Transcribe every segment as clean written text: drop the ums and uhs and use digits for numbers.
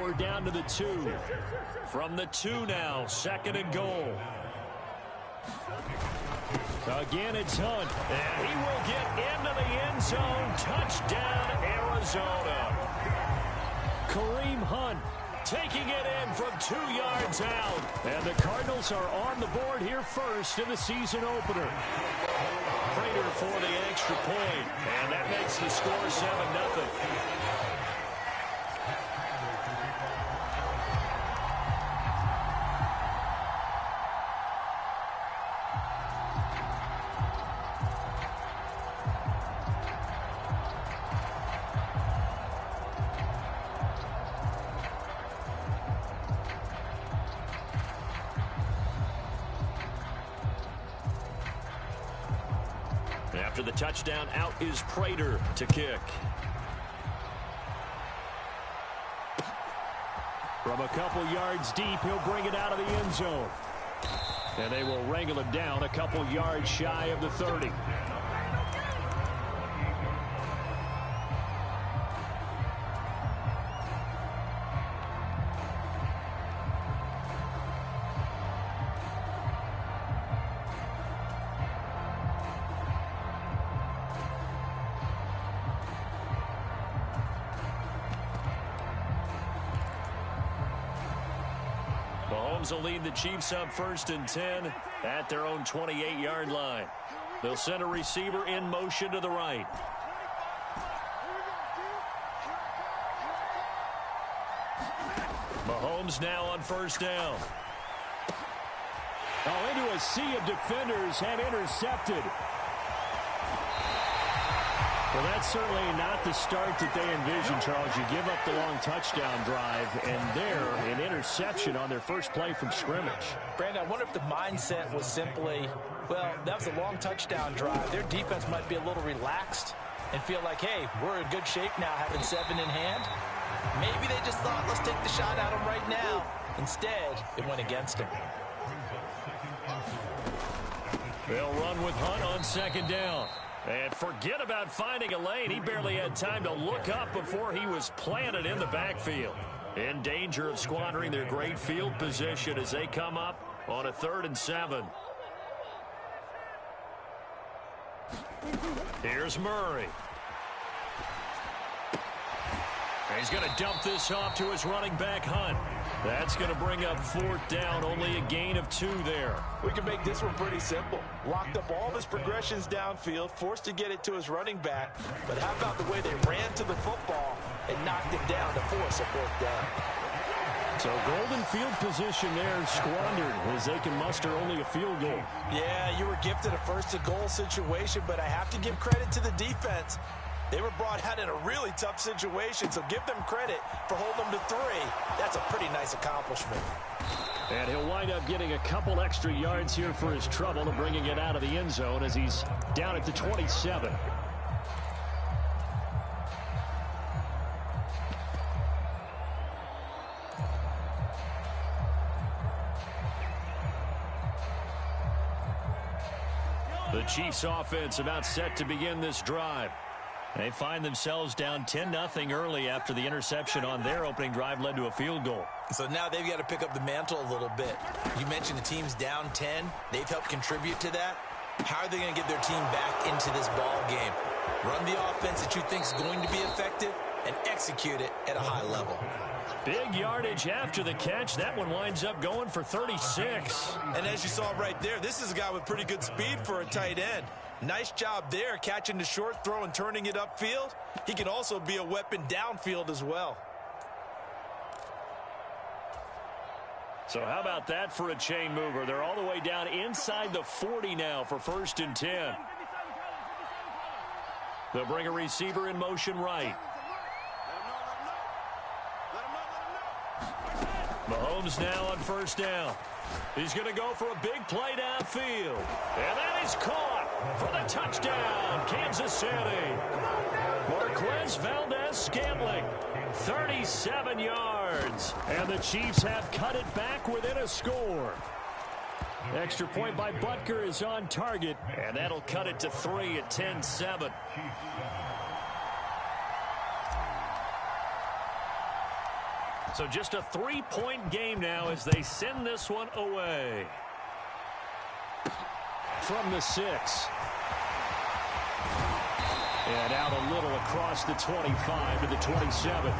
we're down to the 2. From the 2 now, 2nd and goal. Again, it's Hunt, and he will get into the end zone. Touchdown, Arizona. Kareem Hunt taking it in from 2 yards out. And the Cardinals are on the board here first in the season opener. Prater for the extra point, and that makes the score 7-0. After the touchdown, out is Prater to kick. From a couple yards deep, he'll bring it out of the end zone. And they will wrangle it down a couple yards shy of the 30. Mahomes will lead the Chiefs up 1st and 10 at their own 28-yard line. They'll send a receiver in motion to the right. Mahomes now on 1st down. Oh, into a sea of defenders and intercepted. Well, that's certainly not the start that they envisioned, Charles. You give up the long touchdown drive, and there, an interception on their first play from scrimmage. Brandon, I wonder if the mindset was simply, well, that was a long touchdown drive. Their defense might be a little relaxed and feel like, hey, we're in good shape now, having 7 in hand. Maybe they just thought, let's take the shot at them right now. Instead, it went against them. They'll run with Hunt on 2nd down. And forget about finding a lane. He barely had time to look up before he was planted in the backfield. In danger of squandering their great field position as they come up on a 3rd and 7. Here's Murray. He's going to dump this off to his running back, Hunt. That's going to bring up 4th down, only a gain of 2 there. We can make this one pretty simple. Locked up all of his progressions downfield, forced to get it to his running back. But how about the way they ran to the football and knocked him down to force a 4th down? So golden field position there squandered as they can muster only a field goal. Yeah, you were gifted a 1st and goal situation, but I have to give credit to the defense. They were brought out in a really tough situation, so give them credit for holding them to 3. That's a pretty nice accomplishment. And he'll wind up getting a couple extra yards here for his trouble and bringing it out of the end zone as he's down at the 27. The Chiefs offense about set to begin this drive. They find themselves down 10-0 early after the interception on their opening drive led to a field goal. So now they've got to pick up the mantle a little bit. You mentioned the team's down 10. They've helped contribute to that. How are they going to get their team back into this ball game? Run the offense that you think is going to be effective and execute it at a high level. Big yardage after the catch. That one winds up going for 36. And as you saw right there, this is a guy with pretty good speed for a tight end. Nice job there, catching the short throw and turning it upfield. He can also be a weapon downfield as well. So how about that for a chain mover? They're all the way down inside the 40 now for 1st and 10. They'll bring a receiver in motion right. Mahomes now on 1st down. He's going to go for a big play downfield. And that is caught for the touchdown, Kansas City. Marquez Valdez-Scantling, 37 yards. And the Chiefs have cut it back within a score. Extra point by Butker is on target, and that'll cut it to 3 at 10-7. So just a 3-point game now as they send this one away. From the 6. And out a little across the 25 to the 27.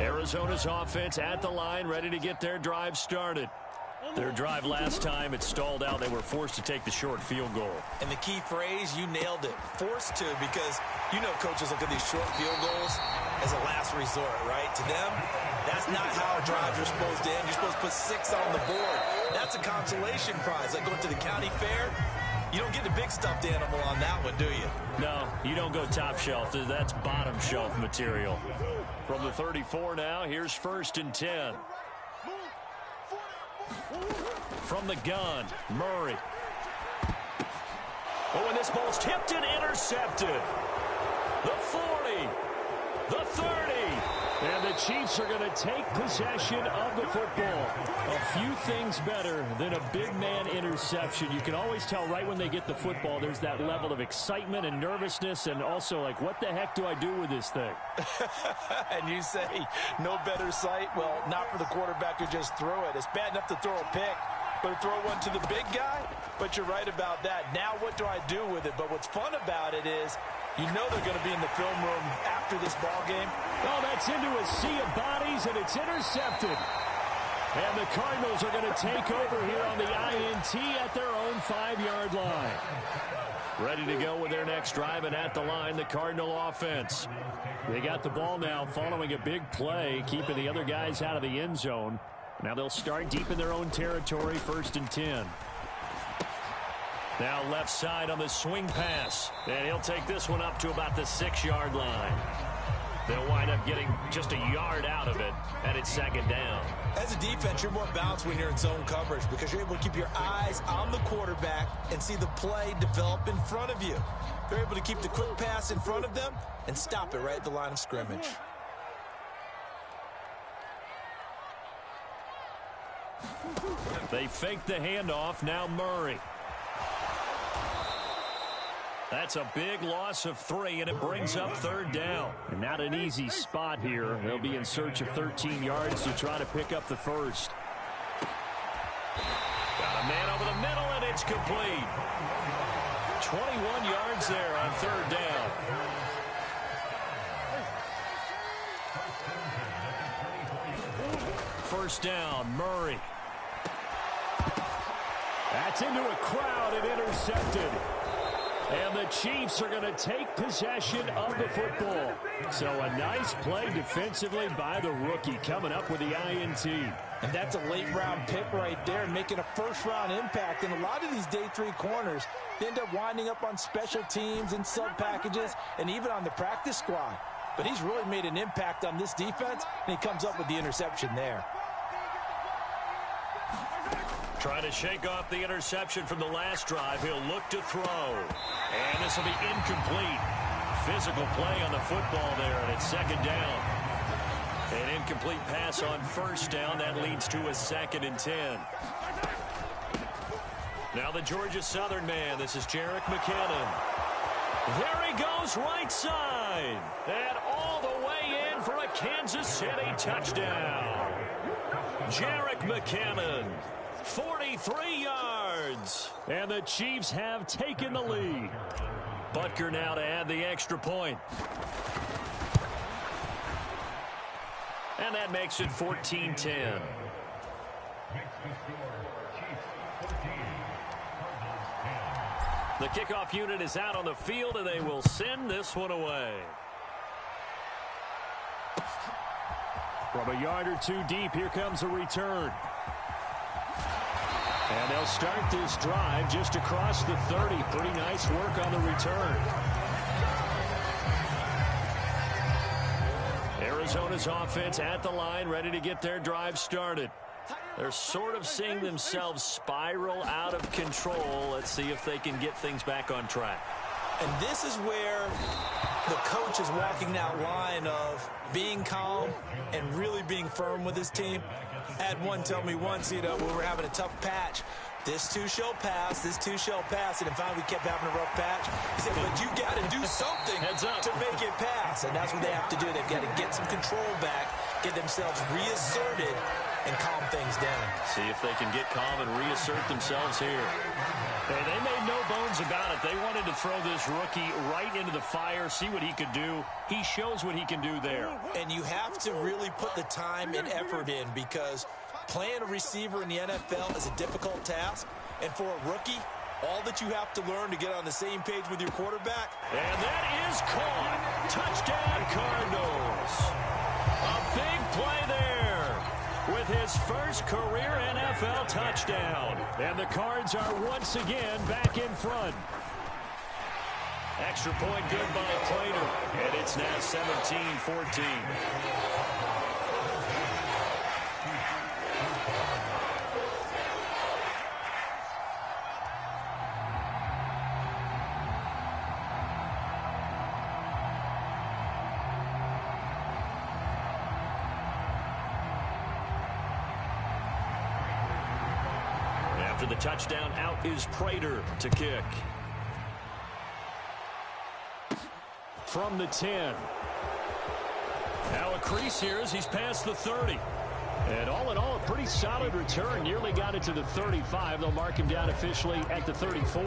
Arizona's offense at the line, ready to get their drive started. Their drive last time, it stalled out. They were forced to take the short field goal. And the key phrase, you nailed it. Forced to, because you know coaches look at these short field goals as a last resort, right? To them, that's not how drives are supposed to end. You're supposed to put 6 on the board. That's a consolation prize. Like going to the county fair, you don't get the big stuffed animal on that one, do you? No, you don't go top shelf. That's bottom shelf material. From the 34 now, here's 1st and 10. From the gun, Murray. Oh, and this ball's tipped and intercepted. The 40, the 30. And the Chiefs are going to take possession of the football. A few things better than a big man interception. You can always tell right when they get the football, there's that level of excitement and nervousness, and also like, what the heck do I do with this thing? And you say, no better sight? Well, not for the quarterback who just threw it. It's bad enough to throw a pick, but to throw one to the big guy? But you're right about that. Now what do I do with it? But what's fun about it is, you know they're going to be in the film room after this ball game. Oh, that's into a sea of bodies, and it's intercepted. And the Cardinals are going to take over here on the INT at their own 5-yard line. Ready to go with their next drive, and at the line, the Cardinal offense. They got the ball now following a big play, keeping the other guys out of the end zone. Now they'll start deep in their own territory, 1st and 10. Now left side on the swing pass. And he'll take this one up to about the 6-yard line. They'll wind up getting just a yard out of it, and it's 2nd down. As a defense, you're more balanced when you're in zone coverage because you're able to keep your eyes on the quarterback and see the play develop in front of you. They're able to keep the quick pass in front of them and stop it right at the line of scrimmage. They fake the handoff. Now Murray. That's a big loss of 3, and it brings up 3rd down. And not an easy spot here. They'll be in search of 13 yards to try to pick up the first. Got a man over the middle, and it's complete. 21 yards there on 3rd down. First down, Murray. That's into a crowd and intercepted. And the Chiefs are going to take possession of the football. So a nice play defensively by the rookie coming up with the INT. And that's a late-round pick right there, making a first-round impact. And a lot of these day 3 corners, they end up winding up on special teams and sub-packages and even on the practice squad. But he's really made an impact on this defense, and he comes up with the interception there. Trying to shake off the interception from the last drive. He'll look to throw. And this will be incomplete. Physical play on the football there, and it's 2nd down. An incomplete pass on 1st down. That leads to a 2nd and 10. Now the Georgia Southern man. This is Jerick McKinnon. There he goes, right side. And all the way in for a Kansas City touchdown. Jerick McKinnon. 43 yards. And the Chiefs have taken the lead. Butker now to add the extra point. And that makes it 14-10. The kickoff unit is out on the field, and they will send this one away. From a yard or 2 deep, here comes a return. And they'll start this drive just across the 30. Pretty nice work on the return. Arizona's offense at the line, ready to get their drive started. They're sort of seeing themselves spiral out of control. Let's see if they can get things back on track. And this is where the coach is walking that line of being calm and really being firm with his team. I had one tell me once, when we were having a tough patch, this too shall pass, this too shall pass. And finally we kept having a rough patch. He said, but you got to do something to make it pass. And that's what they have to do. They've got to get some control back, get themselves reasserted, and calm things down. See if they can get calm and reassert themselves here. Hey, they made no bones about it. They wanted to throw this rookie right into the fire, see what he could do. He shows what he can do there. And you have to really put the time and effort in, because playing a receiver in the NFL is a difficult task. And for a rookie, all that you have to learn to get on the same page with your quarterback. And that is caught. Touchdown, Cardinals. A big play there with his first career NFL touchdown. And the Cards are once again back in front. Extra point good by Prater. And it's now 17-14. After the touchdown, out is Prater to kick. From the 10. Now a crease here as he's past the 30. And all in all, a pretty solid return. Nearly got it to the 35. They'll mark him down officially at the 34.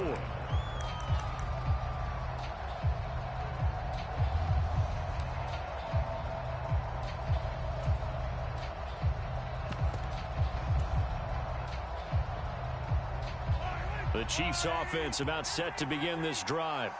The Chiefs offense about set to begin this drive.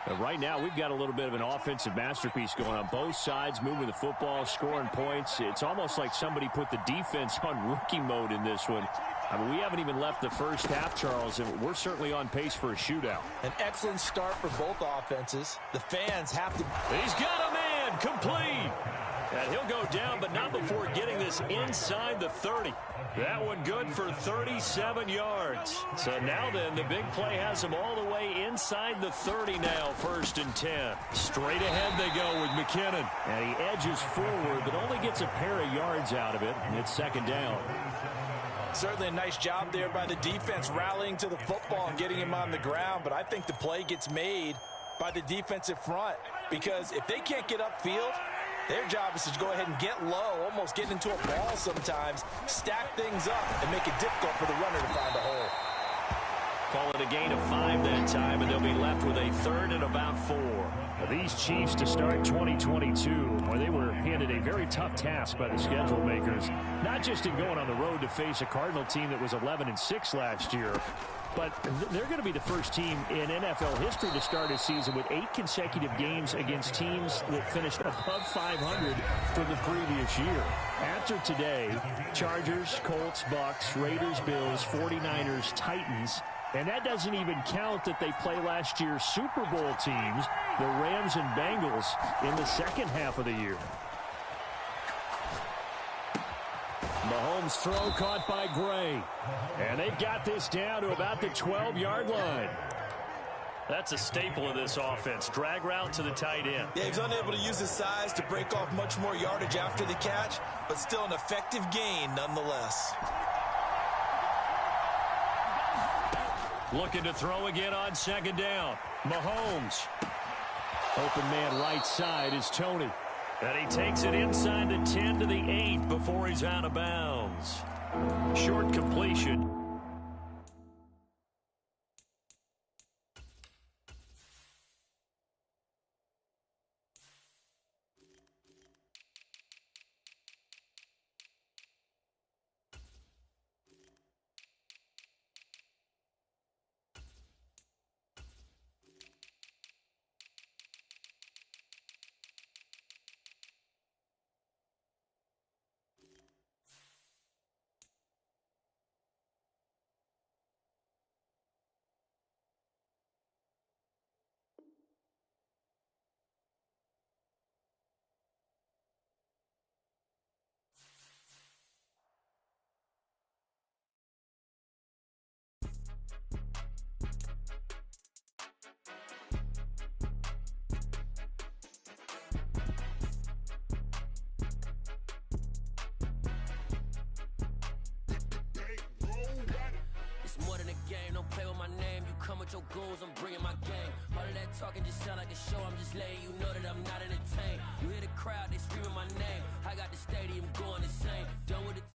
And right now, we've got a little bit of an offensive masterpiece going on. Both sides moving the football, scoring points. It's almost like somebody put the defense on rookie mode in this one. I mean, we haven't even left the first half, Charles, and we're certainly on pace for a shootout. An excellent start for both offenses. The fans have to... He's got a man, complete. And he'll go down, but not before getting this inside the 30. That one good for 37 yards. So now then, the big play has him all the way inside the 30 now, 1st and 10. Straight ahead they go with McKinnon. And he edges forward, but only gets a pair of yards out of it, and it's 2nd down. Certainly a nice job there by the defense rallying to the football and getting him on the ground, but I think the play gets made by the defensive front, because if they can't get upfield, their job is to go ahead and get low, almost get into a ball sometimes, stack things up, and make it difficult for the runner to find a hole. Call it a gain of 5 that time, and they'll be left with a 3rd and about 4. These Chiefs to start 2022, where they were handed a very tough task by the schedule makers, not just in going on the road to face a Cardinal team that was 11-6 last year, but they're going to be the first team in NFL history to start a season with 8 consecutive games against teams that finished above 500 from the previous year. After today, Chargers, Colts, Bucks, Raiders, Bills, 49ers, Titans, and that doesn't even count that they play last year's Super Bowl teams, the Rams and Bengals, in the second half of the year. Mahomes' throw caught by Gray. And they've got this down to about the 12-yard line. That's a staple of this offense. Drag route to the tight end. Yeah, he's unable to use his size to break off much more yardage after the catch, but still an effective gain nonetheless. Looking to throw again on 2nd down. Mahomes. Open man right side is Tony. And he takes it inside the 10 to the 8 before he's out of bounds. Short completion. game. Don't play with my name. You come with your goons, I'm bringing my game. All of that talking just sound like a show. I'm just letting you know that I'm not entertained. You hear the crowd, they screaming my name. I got the stadium going insane. Done with it.